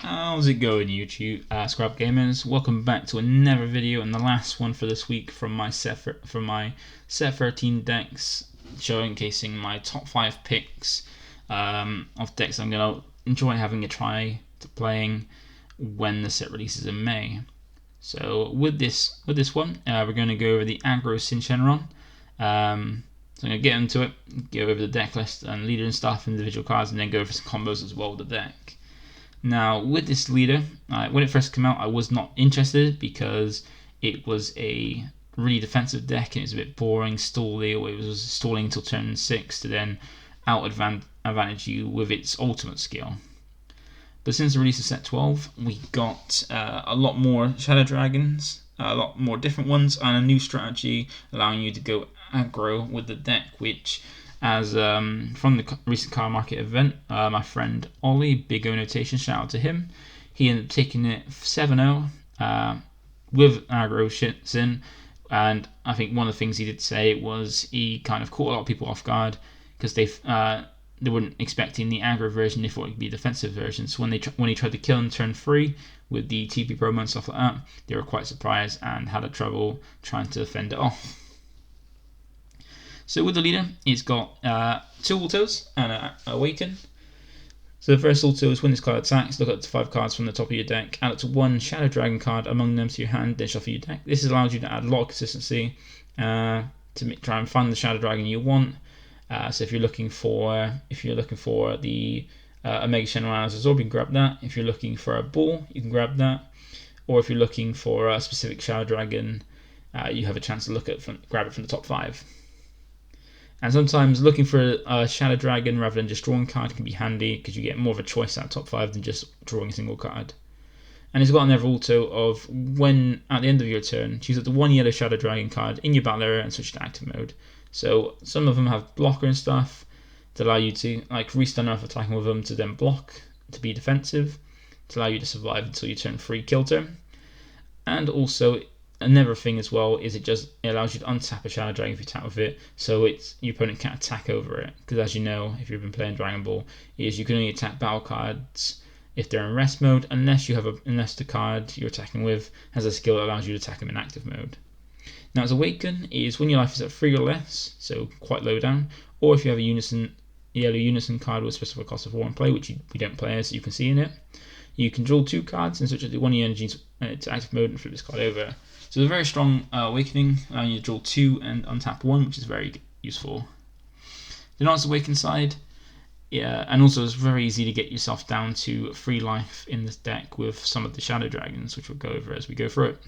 How's it going, YouTube? ScrubGamers, welcome back to another video, and the last one for this week from my set 13 decks, showcasing my top 5 picks of decks I'm gonna enjoy having a try to playing when the set releases in May. So with this one, we're going to go over the Aggro Syn Shenron. So I'm going to get into it, go over the deck list and leader and stuff, individual cards, and then go over some combos as well with the deck. Now, with this leader, when it first came out, I was not interested because it was a really defensive deck and it was a bit boring, stalling. It was stalling until turn 6 to then out-advantage you with its ultimate skill. But since the release of set 12, we got a lot more Shadow Dragons, a lot more different ones, and a new strategy allowing you to go aggro with the deck, which, as from the recent card market event, my friend Ollie, BigONotation, shout out to him, he ended up taking it 7-0 with Aggro Syn, and I think one of the things he did say was he kind of caught a lot of people off guard because they weren't expecting the aggro version. They thought it would be a defensive version. So when he tried to kill in turn 3 with the TP promo and stuff like that, they were quite surprised and had a trouble trying to fend it off. So with the leader, he's got 2 autos and an awaken. So the first auto is when this card attacks, look up to 5 cards from the top of your deck, add up to 1 Shadow Dragon card among them to your hand, then shuffle your deck. This allows you to add a lot of consistency to try and find the Shadow Dragon you want. So if you're looking for the Omega Shenron as a Zorb, you can grab that. If you're looking for a ball, you can grab that. Or if you're looking for a specific Shadow Dragon, you have a chance to grab it from the top 5. And sometimes looking for a Shadow Dragon rather than just drawing a card can be handy because you get more of a choice out of top 5 than just drawing a single card. And it's got another auto of when at the end of your turn, choose up to 1 yellow Shadow Dragon card in your battle area and switch to active mode. So some of them have blocker and stuff to allow you to restun off attacking with them to then block to be defensive, to allow you to survive until you turn 3 kill turn. And also another thing as well is it allows you to untap a Shadow Dragon if you tap with it, so your opponent can't attack over it. Because as you know, if you've been playing Dragon Ball, you can only attack battle cards if they're in rest mode, unless the card you're attacking with has a skill that allows you to attack them in active mode. Now, its awaken is when your life is at 3 or less, so quite low down, or if you have a yellow unison card with a specific cost of 4 in play, which we don't play as you can see in it, you can draw 2 cards and switch it to 1 of your energies to active mode and flip this card over. So it's a very strong awakening, allowing you to draw 2 and untap 1, which is very useful. Then on its awaken side, and also it's very easy to get yourself down to 3 life in this deck with some of the Shadow Dragons, which we'll go over as we go through it.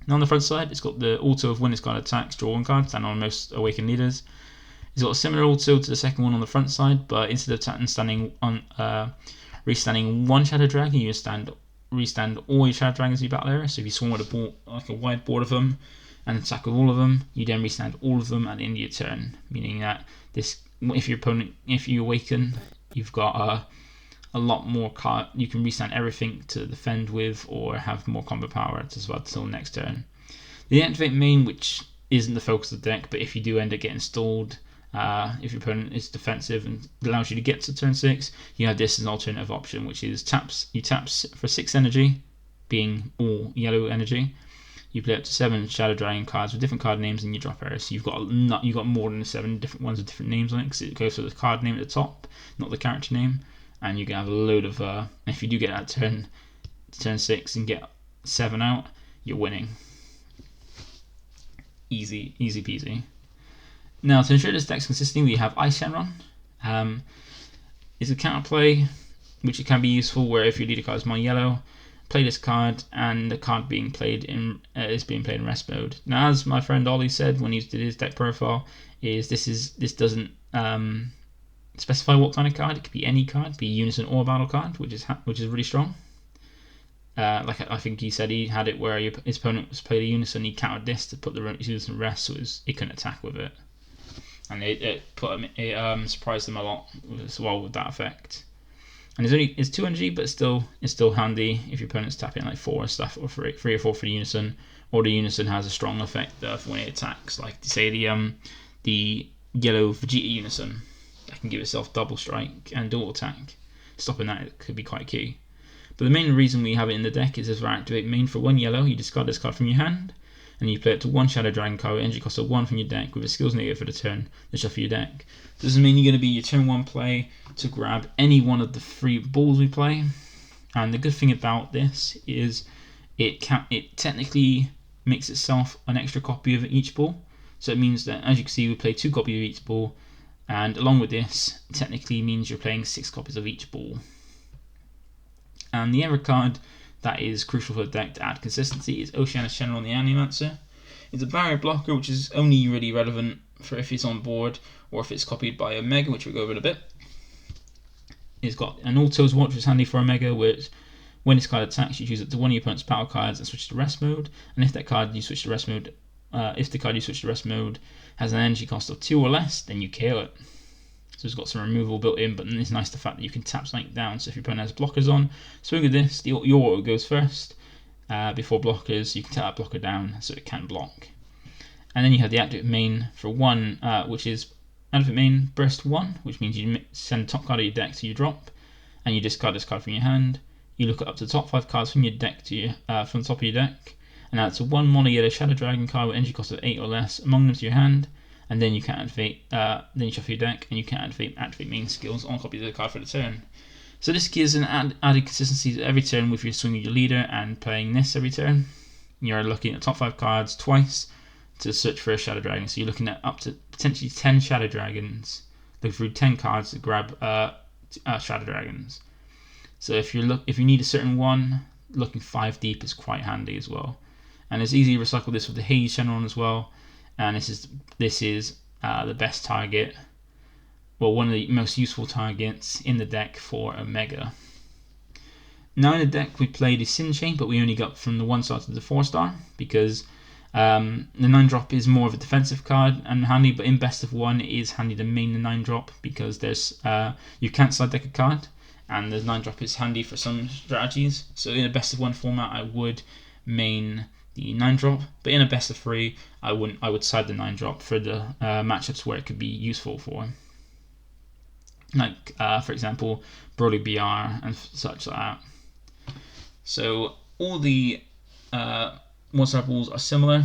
Now on the front side, it's got the auto of when this card attacks, draw 1 card, stand on most awakened leaders. It's got a similar auto to the second one on the front side, but instead of restanding 1 Shadow Dragon, you restand all your Shadow Dragons in your battle area. So if you swarm with a wide board of them and attack with all of them, you then restand all of them at the end of your turn, meaning that if you awaken, you've got a lot more card. You can restand everything to defend with or have more combo power to survive until next turn. The activate main, which isn't the focus of the deck, but if you do end up getting stalled, if your opponent is defensive and allows you to get to turn 6, you have this as an alternative option, which is you tap for 6 energy, being all yellow energy. You play up to 7 Shadow Dragon cards with different card names in your drop area. So you've got more than 7 different ones with different names on it, because it goes for the card name at the top, not the character name. And you can have a load of. If you do get that turn 6 and get 7 out, you're winning. Easy peasy. Now, to ensure this deck's consistent, we have Ice Shenron. It's a counterplay, which it can be useful where if your leader card is more yellow, play this card, and the card being played is being played in rest mode. Now, as my friend Ollie said when he did his deck profile, this doesn't specify what kind of card. It could be any card, be a unison or a battle card, which is really strong. I think he said he had it where his opponent was played a unison, he countered this to put the unison rest, so he couldn't attack with it, and it surprised them a lot as well with that effect. And it's 2 energy, but it's still handy if your opponent's tapping like 4 and stuff, or 3 or 4 for the unison, or the unison has a strong effect when it attacks, like say the yellow Vegeta unison that can give itself double strike and dual attack. Stopping that could be quite key. But the main reason we have it in the deck is as our activate main for 1 yellow, you discard this card from your hand, and you play it to 1 Shadow Dragon card with energy cost of 1 from your deck with a skills negative for the turn, then shuffle your deck. This doesn't mean you're going to be your turn 1 play to grab any one of the 3 balls we play. And the good thing about this is it technically makes itself an extra copy of each ball. So it means that, as you can see, we play 2 copies of each ball, and along with this, it technically means you're playing 6 copies of each ball. And the other card that is crucial for the deck to add consistency is Oceana Shenron the Animancer. It's a barrier blocker, which is only really relevant for if it's on board or if it's copied by a Mega, which we'll go over in a bit. It's got an Autos Watch, which is handy for a Mega, which when this card attacks, you choose it to 1 of your opponent's battle cards and switch to rest mode. And if that card you switch to rest mode, if the card you switch to rest mode has an energy cost of 2 or less, then you KO it. So it's got some removal built in, but then it's nice the fact that you can tap something down. So if your opponent has blockers on, swing with this, your auto goes first before blockers. You can tap that blocker down so it can't block. And then you have the active main for 1, which is active main burst 1, which means you send the top card of your deck to your drop, and you discard this card from your hand. You look up to the top 5 cards from your deck to from the top of your deck, and add to 1 mono yellow Shadow Dragon card with energy cost of 8 or less among them to your hand. And then you can activate, then you shuffle your deck, and you can activate main skills on copies of the card for the turn. So this gives an added consistency to every turn with your swinging your leader and playing this every turn. You're looking at the top 5 cards twice to search for a Shadow Dragon. So you're looking at up to potentially 10 Shadow Dragons, looking through 10 cards to grab Shadow Dragons. So if you need a certain one, looking 5 deep is quite handy as well. And it's easy to recycle this with the Haze Shenron as well. And this is the best target, well, one of the most useful targets in the deck for a Mega. Now in the deck we played a Syn Chain, but we only got from the 1-star to the 4-star because the 9-drop is more of a defensive card and handy, but in best of 1 it is handy to main the 9-drop because there's you can't side deck a card, and the 9-drop is handy for some strategies. So in a best of 1 format I would main the 9-drop, but in a best of 3 I would side the 9-drop for the matchups where it could be useful for, like for example Broly BR and such like that. So all the 1-star balls are similar,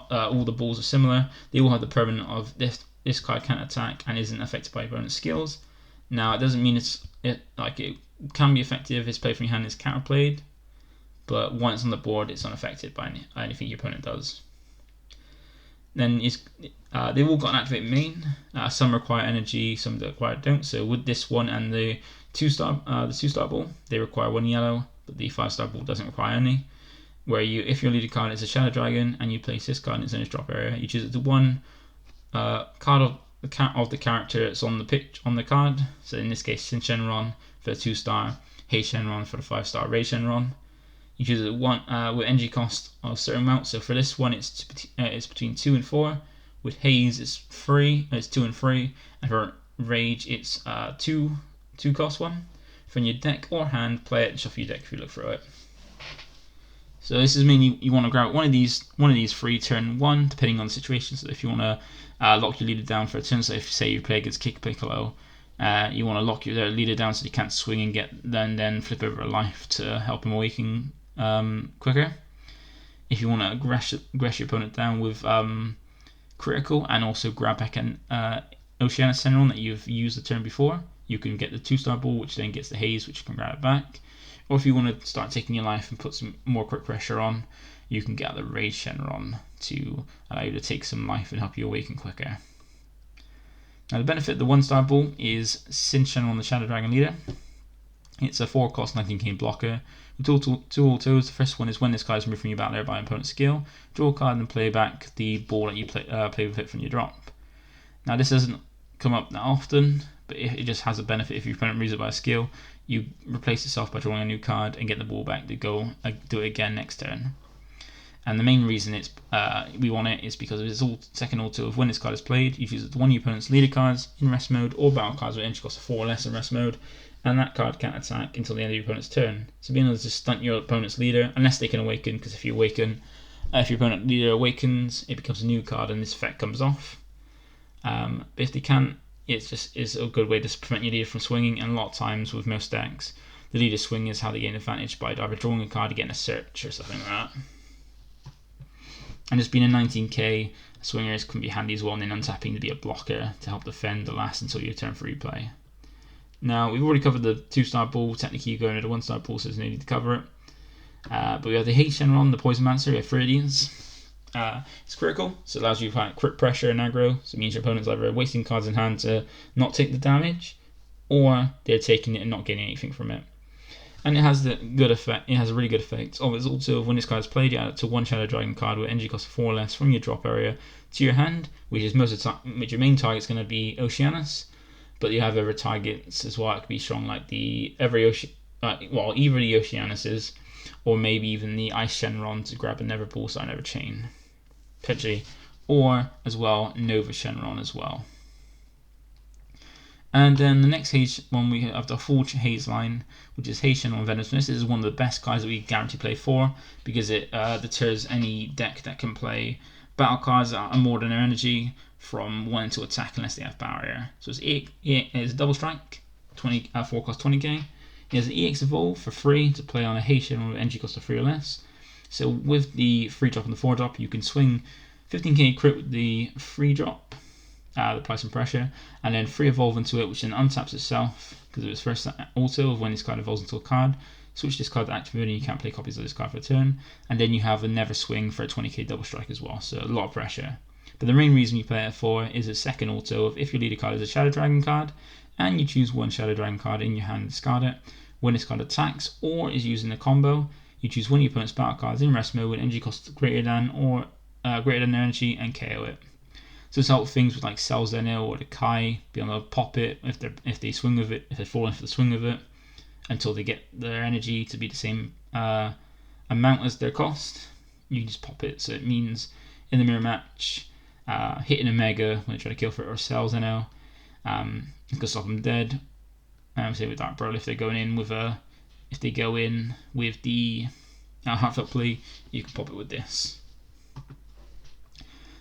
all the balls are similar. They all have the permanent of this card can't attack and isn't affected by opponent's skills. Now it doesn't mean it can be effective if it's played from your hand is counterplayed, but once on the board it's unaffected by anything your opponent does. Then they've all got an activate main. Some require energy, some don't. So with this one and the 2-star ball, they require 1 yellow, but the 5-star ball doesn't require any. Where if your leader card is a Shadow Dragon and you place this card in its own drop area, you choose it to 1 card of the character that's on the pitch on the card. So in this case, Shenron for the 2-star, Haze Shenron for the 5-star, Ray Shenron. You choose it with energy cost of a certain amount. So for this one, it's between 2 and 4. With Haze, it's 2 and 3, and for Rage, it's 2 cost 1. From your deck or hand, play it and shuffle your deck if you look through it. So this is mean you want to grab one of these 3 turn 1, depending on the situation. So if you want to lock your leader down for a turn, so if say you play against Kick Piccolo, you want to lock your leader down so he can't swing and then flip over a life to help him awaken quicker. If you want to aggress your opponent down with critical and also grab back an Oceana Shenron that you've used the turn before, you can get the 2-star ball, which then gets the Haze, which you can grab it back. Or if you want to start taking your life and put some more quick pressure on, you can get the Rage Shenron to allow you to take some life and help you awaken quicker. Now the benefit of the 1-star ball is Syn Shenron the Shadow Dragon leader. It's a 4-cost 19k blocker with two autos. The first one is when this card is removed from your battle area by an opponent's skill, draw a card and play back the ball that you play with it from your drop. Now this doesn't come up that often, but it just has a benefit. If your opponent removes it by a skill, you replace itself by drawing a new card and get the ball back to go do it again next turn. And the main reason we want it is because of its second auto of when this card is played, you choose one of your opponent's leader cards in rest mode or battle cards with energy cost of 4 or less in rest mode, and that card can't attack until the end of your opponent's turn. So being able to stunt your opponent's leader, unless they can awaken, because if your opponent leader awakens, it becomes a new card and this effect comes off. But if they can't, it's a good way to prevent your leader from swinging, and a lot of times with most decks, The leader's swing is how they gain advantage by either drawing a card or getting a search or something like that. And just being a 19k, swingers can be handy as well, and then untapping to be a blocker to help defend the last until your turn for replay. Now, we've already covered the 2-star ball, technically going into the 1-star ball, so there's no need to cover it. But we have the Hate Shenron, the Poison Mancer, we have 3 of these. It's critical, so it allows you to apply crit pressure and aggro, so it means your opponent's either wasting cards in hand to not take the damage, or they're taking it and not getting anything from it. And it has the good effect. It has a really good effect. It's also, when this card is played, you add it to 1 Shadow Dragon card with energy cost 4 or less from your drop area to your hand, which is most of the time, which your main target's going to be Oceanus, but you have other targets as well. It could be strong, like either the Oceanuses, or maybe even the Ice Shenron to grab a Never Bullseye, Never Chain, potentially, or as well Nova Shenron as well. And then the next Haze one, we have the full Haze line, which is Haze Shenron Venomous. This is one of the best cards that we guarantee play for, because it deters any deck that can play battle cards that are more than their energy from wanting to attack unless they have barrier. So it's a double strike, 4 cost 20k. It has an EX Evolve for free to play on a Haze Shenron with energy cost of 3 or less. So with the free drop and the 4 drop, you can swing 15k crit with the free drop, apply some pressure, and then free evolve into it, which then untaps itself because of its first auto of when this card evolves into a card. Switch this card to active mode and you can't play copies of this card for a turn. And then you have a Never Swing for a 20k double strike as well, so a lot of pressure. But the main reason you play it for is a second auto of if your leader card is a Shadow Dragon card and you choose 1 Shadow Dragon card in your hand and discard it. When this card attacks or is used in a combo, you choose one of your opponent's battle cards in rest mode with energy cost greater than their energy and KO it. So this helps things with like Selzenil or the Kai, be able to pop it if they swing with it, if they fall in for the swing of it, until they get their energy to be the same amount as their cost. You can just pop it, so it means in the mirror match, hitting a Mega when they try to kill for it, or Selzenil, it's gonna stop them dead. Say with Dark Brawl, if they're going in with if they go in with the Heartfelt Plea, you can pop it with this.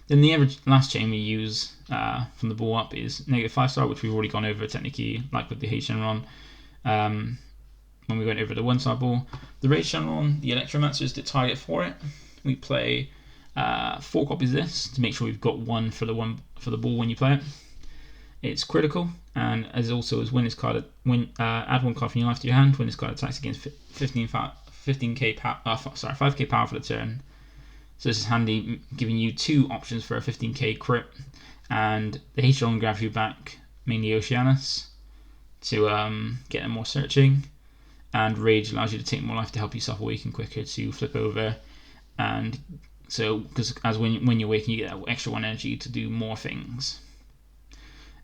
Then the last chain we use from the ball up is negative 5-star, which we've already gone over technically, like with the Haze Shenron when we went over the 1-star ball. The Rage Shenron, the Electromancer is the target for it. We play 4 copies of this to make sure we've got one for the ball when you play it. It's critical, and as also as when this card add 1 card from your life to your hand when this card attacks against 5k power for the turn. So this is handy, giving you 2 options for a 15k crit, and the Haze Shenron grabs you back, mainly Oceanus, to get them more searching, and Rage allows you to take more life to help yourself awaken quicker to flip over, and so because as when you awaken you get that extra 1 energy to do more things.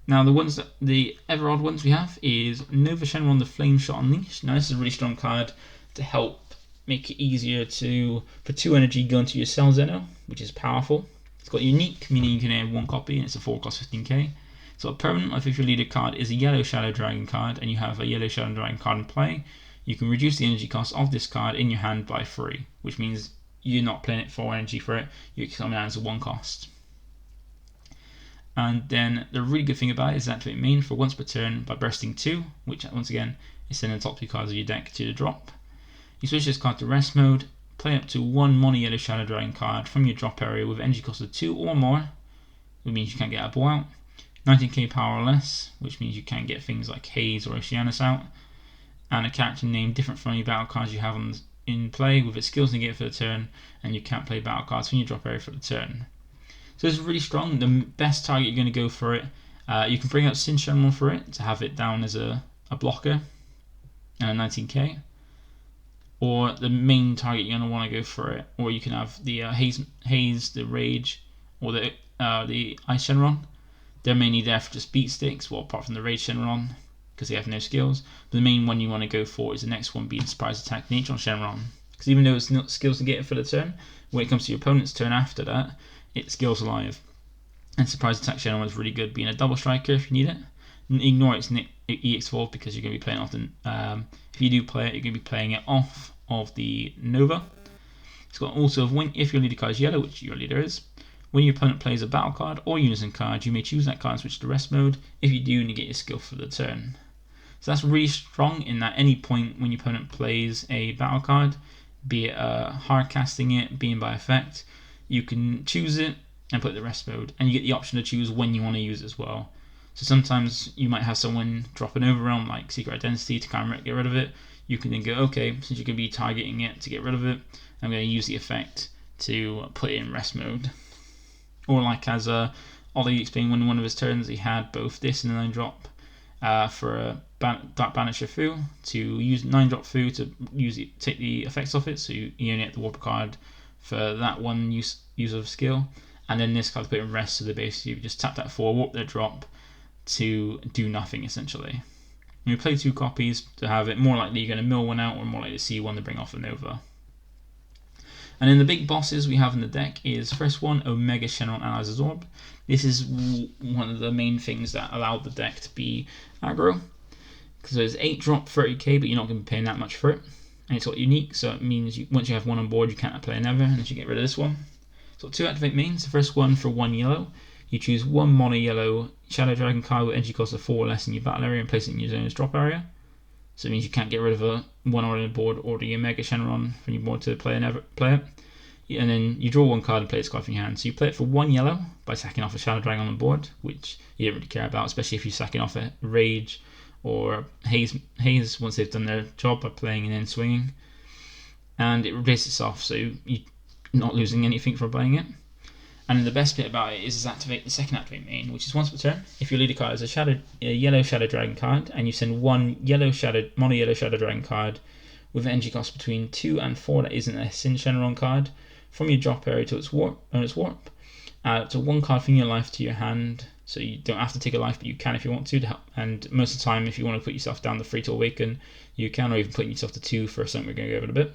Now the ever odd ones we have is Nova Shenron, the Flame Shot Unleashed. Now this is a really strong card to help make it easier for 2 energy go into your Selzenil, which is powerful. It's got unique, meaning you can have 1 copy, and it's a 4 cost 15k. So a permanent, if your leader card is a yellow Shadow Dragon card and you have a yellow Shadow Dragon card in play, you can reduce the energy cost of this card in your hand by 3, which means you're not playing it for energy for it, you're coming down as a 1 cost. And then the really good thing about it is activate main for once per turn by bursting 2, which once again is sending the top 2 cards of your deck to the drop. You switch this card to rest mode, play up to 1 mono yellow Shadow Dragon card from your drop area with energy cost of 2 or more, which means you can't get a ball out, 19k power or less, which means you can't get things like Haze or Oceanus out, and a character name different from any battle cards you have in play with its skills negated for the turn, and you can't play battle cards from your drop area for the turn. So it's really strong. The best target you're going to go for it, you can bring out Sin Shenron for it to have it down as a blocker and a 19k, or the main target you're going to want to go for it, or you can have the Haze, the Rage, or the Ice Shenron. They're mainly there for just beat sticks, well apart from the Rage Shenron because they have no skills, but the main one you want to go for is the next one being Surprise Attack Neutron Shenron, because even though it's not skills negated for the turn, when it comes to your opponent's turn after that, it skills alive. And Surprise Attack Shenron is really good, being a double striker if you need it. Ignore its EX Evolve because you're going to be playing often. If you do play it, you're going to be playing it off of the Nova. It's got also if your leader card is yellow, which your leader is, when your opponent plays a battle card or unison card, you may choose that card and switch to rest mode. If you do, negate your skill for the turn. So that's really strong in that any point when your opponent plays a battle card, be it hard casting it, being by effect, you can choose it and put it in the rest mode, and you get the option to choose when you want to use it as well. So sometimes you might have someone drop an overrealm like Secret Identity to kind of get rid of it. You can then go, okay, since you're going to be targeting it to get rid of it, I'm going to use the effect to put it in rest mode. Or like as Ollie explained, when one of his turns he had both this and a 9-drop for a Dark Banisher Fu, to use 9-drop Fu to take the effects off it, so you only get the warp card for that one use of skill, and then this card put in rest, so they basically just tap that 4, warp their drop to do nothing essentially. You play 2 copies to have it more likely you're going to mill one out, or more likely to see one to bring off a Nova. And then the big bosses we have in the deck is, first one, Omega Shenron Allies Orb. This is one of the main things that allowed the deck to be aggro, because there's 8-drop 30k, but you're not going to be paying that much for it, and it's got unique, so it means once you have one on board you can't play another unless you get rid of this one. So 2 activate mains. The first one, for 1 yellow, you choose 1 mono yellow Shadow Dragon card with energy cost of 4 less in your battle area and place it in your zone's drop area. So it means you can't get rid of a one on the board or the Omega Shenron from your board to play it. And then you draw 1 card and play this card from your hand. So you play it for 1 yellow by sacking off a Shadow Dragon on the board, which you don't really care about, especially if you're sacking off a Rage or Haze once they've done their job by playing and then swinging. And it replaces itself, so you're not losing anything from playing it. And the best bit about it is activate the second activate main, which is once per turn. If your leader card is a yellow Shadow Dragon card, and you send 1 mono yellow Shadow Dragon card with an energy cost between 2 and 4 that isn't a Sin Shenron card from your drop area to its warp, add up to 1 card from your life to your hand. So you don't have to take a life, but you can if you want to help. And most of the time, if you want to put yourself down the 3 to awaken, you can, or even putting yourself to 2 for something we're going to go over in a bit.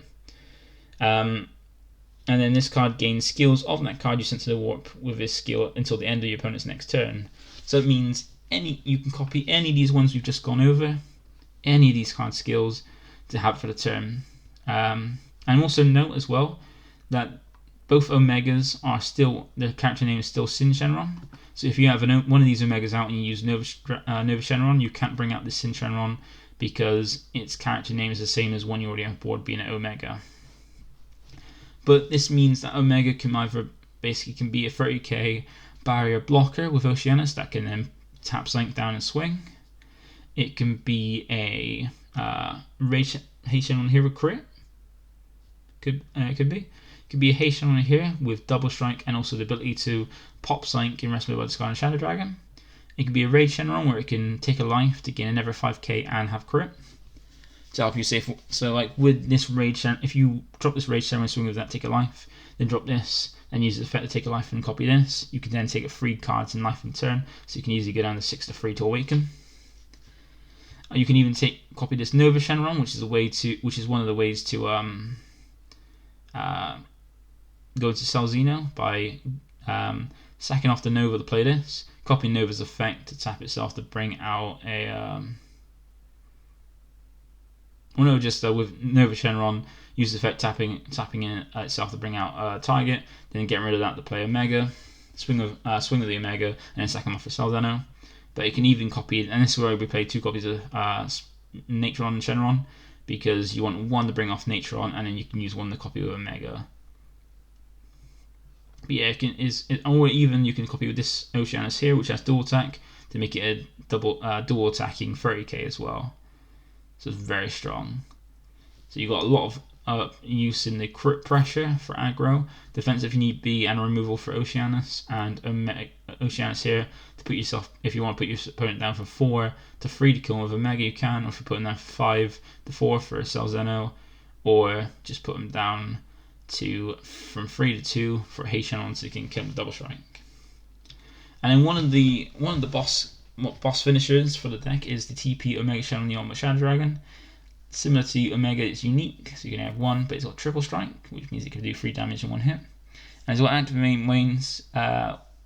And then this card gains skills of that card you sent to the warp with this skill until the end of your opponent's next turn. So it means you can copy any of these ones we've just gone over, any of these card skills to have for the turn. And also note as well that both Omegas are still, the character name is still Sin Shenron. So if you have one of these Omegas out and you use Nova Shenron, you can't bring out this Sin Shenron because its character name is the same as one you already have board, being an Omega. But this means that Omega can can be a 30k barrier blocker with Oceana that can then tap something down and swing. It can be a Rage Haitian on Hero crit. Could be. It could be a Haitian on here with double strike and also the ability to pop Sync in rest mode by discarding Shadow Dragon. It can be a Rage Shenron where it can take a life to gain another 5k and have crit to help you save. So like with this Rage Shenron, if you drop this Rage Shenron and swing with that, take a life, then drop this and use the effect to take a life and copy this, you can then take a 3 cards in life in turn, so you can easily go down to 6 to 3 to awaken. You can even copy this Nova Shenron, which is one of the ways to go to Salzino by sacking off the Nova to play this, copying Nova's effect to tap itself to bring out a with Nova Shenron, use the effect tapping in itself to bring out a target, then getting rid of that to play Omega, swing of the Omega, and then sack him off for Salzano. But you can even copy, and this is where we play 2 copies of Naturon and Shenron, because you want 1 to bring off Naturon, and then you can use 1 to copy with Omega. But yeah, or even you can copy with this Oceana here, which has dual attack, to make it a dual attacking 30k as well. So it's very strong. So you've got a lot of use in the crit pressure for aggro, defensive if you need be, and removal for Oceanus, and Oceanus here to put yourself, if you want to put your opponent down from 4 to 3 to kill him with Omega, you can, or if you're putting down 5 to 4 for Salzeno, or just put him down from 3 to 2 for Haitian so you can kill him with double strike. And then one of the boss finishers for the deck is the TP Omega Shenron Neon Shadow Dragon. Similar to Omega, it's unique, so you can have 1, but it's got triple strike, which means it can do 3 damage in 1 hit. And it's got active mains,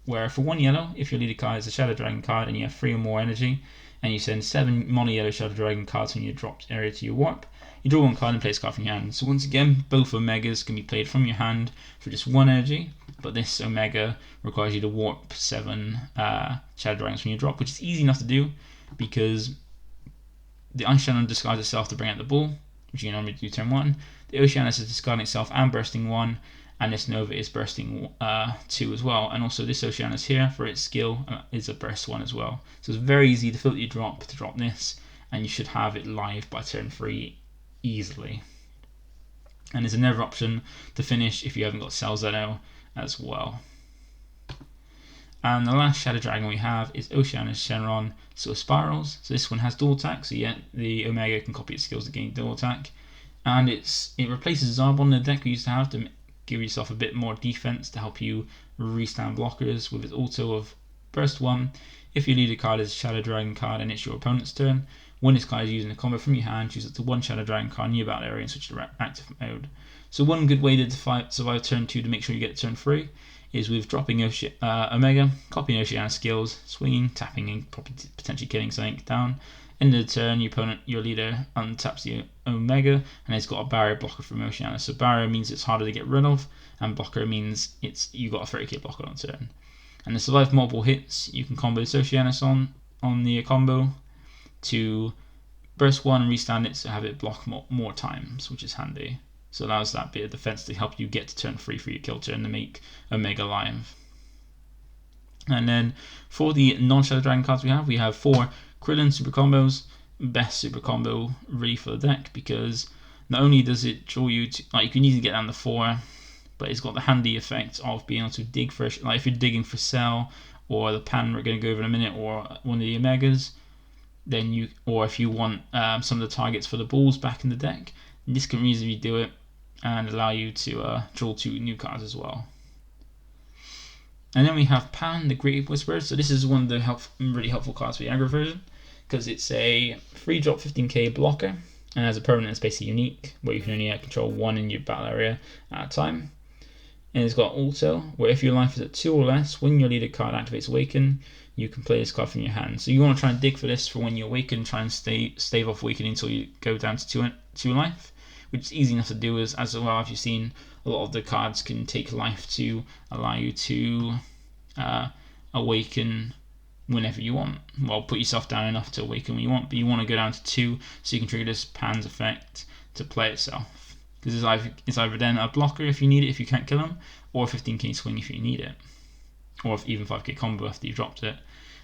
where for 1 yellow, if your leader card is a Shadow Dragon card and you have 3 or more energy, and you send 7 mono yellow Shadow Dragon cards from your dropped area to your warp, you draw 1 card and play this card from your hand. So once again, both Omegas can be played from your hand for just 1 energy, but this Omega requires you to warp 7 Shadow Dragons from your drop, which is easy enough to do because the Shenron discards itself to bring out the ball, which you can normally do turn 1. The Oceana is discarding itself and bursting 1, and this Nova is bursting 2 as well. And also this Oceana is here for its skill, is a burst 1 as well. So it's very easy to filter your drop to drop this, and you should have it live by turn 3 easily. And there's another option to finish if you haven't got Salzano as well. And the last Shadow Dragon we have is Oceana's Shenron, so spirals. So this one has dual attack, so yeah, the Omega can copy its skills to gain dual attack. And it replaces Zarbon in the deck we used to have to give yourself a bit more defense to help you restand blockers with its auto of burst 1. If your leader card is a Shadow Dragon card and it's your opponent's turn, when this card is using a combo from your hand, choose up to 1 Shadow Dragon card in your battle area and switch to active mode. So one good way to survive turn 2 to make sure you get turn 3 is with dropping Omega, copying Oceana skills, swinging, tapping, and potentially killing something down. End of the turn, your leader untaps the Omega, and it's got a barrier blocker from Oceana. So barrier means it's harder to get rid of, and blocker means you got a 30k blocker on turn. And to survive multiple hits, you can combo this Oceana on the combo to burst 1 and restand it to have it block more times, which is handy. So it allows that bit of defense to help you get to turn 3 for your kill turn to make Omega live. And then for the non-Shadow Dragon cards we have 4 Krillin super combos, best super combo really for the deck, because not only does it draw you to, like, you can easily get down to 4, but it's got the handy effect of being able to dig for, like if you're digging for Cell or the Pan we're going to go over in a minute, or one of the Omegas, then or if you want some of the targets for the balls back in the deck, this can easily do it and allow you to draw 2 new cards as well. And then we have Pan, the Great Whisperer. So this is one of the really helpful cards for the aggro version, because it's a 3-drop 15k blocker, and as a permanent it's basically unique, where you can only control 1 in your battle area at a time. And it's got auto, where if your life is at 2 or less, when your leader card activates Awaken, you can play this card from your hand. So you want to try and dig for this for when you awaken, try and stave off Awakening until you go down to 2 life, which is easy enough to do, as well as you've seen a lot of the cards can take life to allow you to awaken whenever you want. Well, put yourself down enough to awaken when you want, but you want to go down to 2 so you can trigger this Pan's effect to play itself. Because it's either then a blocker if you need it, if you can't kill him, or a 15k swing if you need it, or even 5k combo after you've dropped it.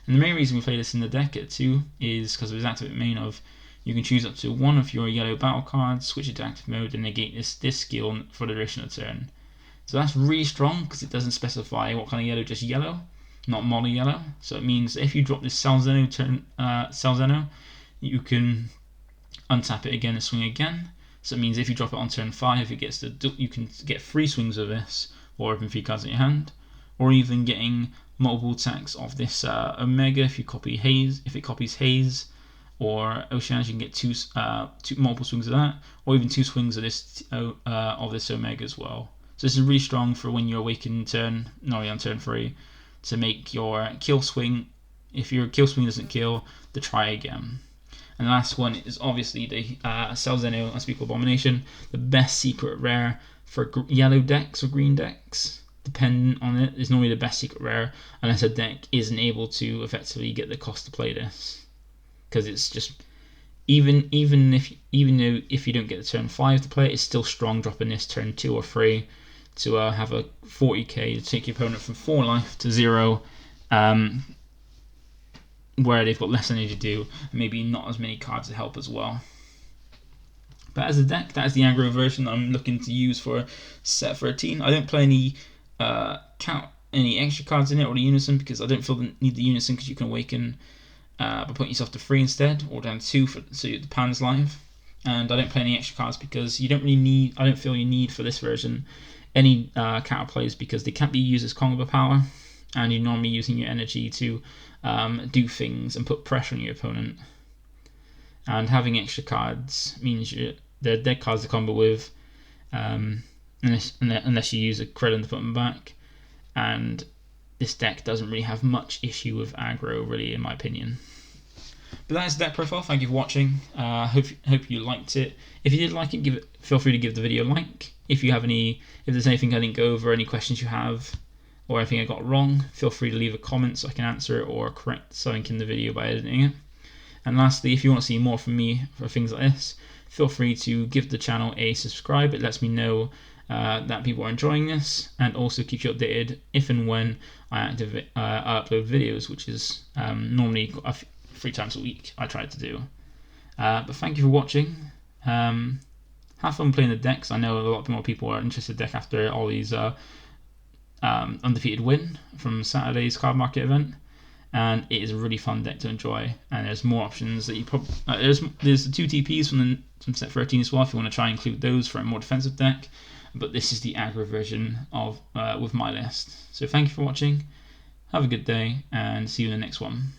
And the main reason we play this in the deck at 2 is because of its activate main of you can choose up to 1 of your yellow battle cards, switch it to active mode, and negate this skill for the duration of the turn. So that's really strong because it doesn't specify what kind of yellow, just yellow, not mono yellow. So it means if you drop this Salzano, you can untap it again and swing again. So it means if you drop it on turn 5, you can get 3 swings of this, or open 3 cards in your hand, or even getting multiple attacks of this Omega if it copies Haze, or Oceana, you can get 2 multiple swings of that, or even 2 swings of this Omega as well. So this is really strong for when you're awakened on turn 3, to make your kill swing. If your kill swing doesn't kill, to try again. And the last one is obviously the Salzano Unspeakable Abomination, the best secret rare for yellow decks or green decks. Depending on it, is normally the best secret rare unless a deck isn't able to effectively get the cost to play this. Because it's just even if you don't get the turn 5 to play it, it's still strong dropping this turn 2 or 3 to have a 40k to take your opponent from 4 life to 0, where they've got less energy to do, and maybe not as many cards to help as well. But as a deck, that is the aggro version I'm looking to use for set 13. I don't play any extra cards in it or the unison, because I don't feel the need the unison, because you can awaken by putting yourself to 3 instead, or down to 2 so the Pan's live. And I don't play any extra cards because I don't feel you need for this version any counter plays, because they can't be used as combo power, and you're normally using your energy to do things and put pressure on your opponent. And having extra cards means they're dead cards to combo with, unless you use a Krillin to put them back. And this deck doesn't really have much issue with aggro, really, in my opinion. But that is the deck profile. Thank you for watching. Hope you liked it. If you did like it, feel free to give the video a like. If there's anything I didn't go over, any questions you have, or anything I got wrong, feel free to leave a comment so I can answer it or correct something in the video by editing it. And lastly, if you want to see more from me for things like this, feel free to give the channel a subscribe. It lets me know that people are enjoying this, and also keep you updated if and when I upload videos, which is normally 3 times a week I try to do. But thank you for watching. Have fun playing the decks. I know a lot more people are interested in the deck after all these undefeated win from Saturday's card market event, and it is a really fun deck to enjoy. And there's more options that you probably there's the 2 TPs from set 13 as well if you want to try and include those for a more defensive deck. But this is the aggro version of with my list. So thank you for watching. Have a good day, and see you in the next one.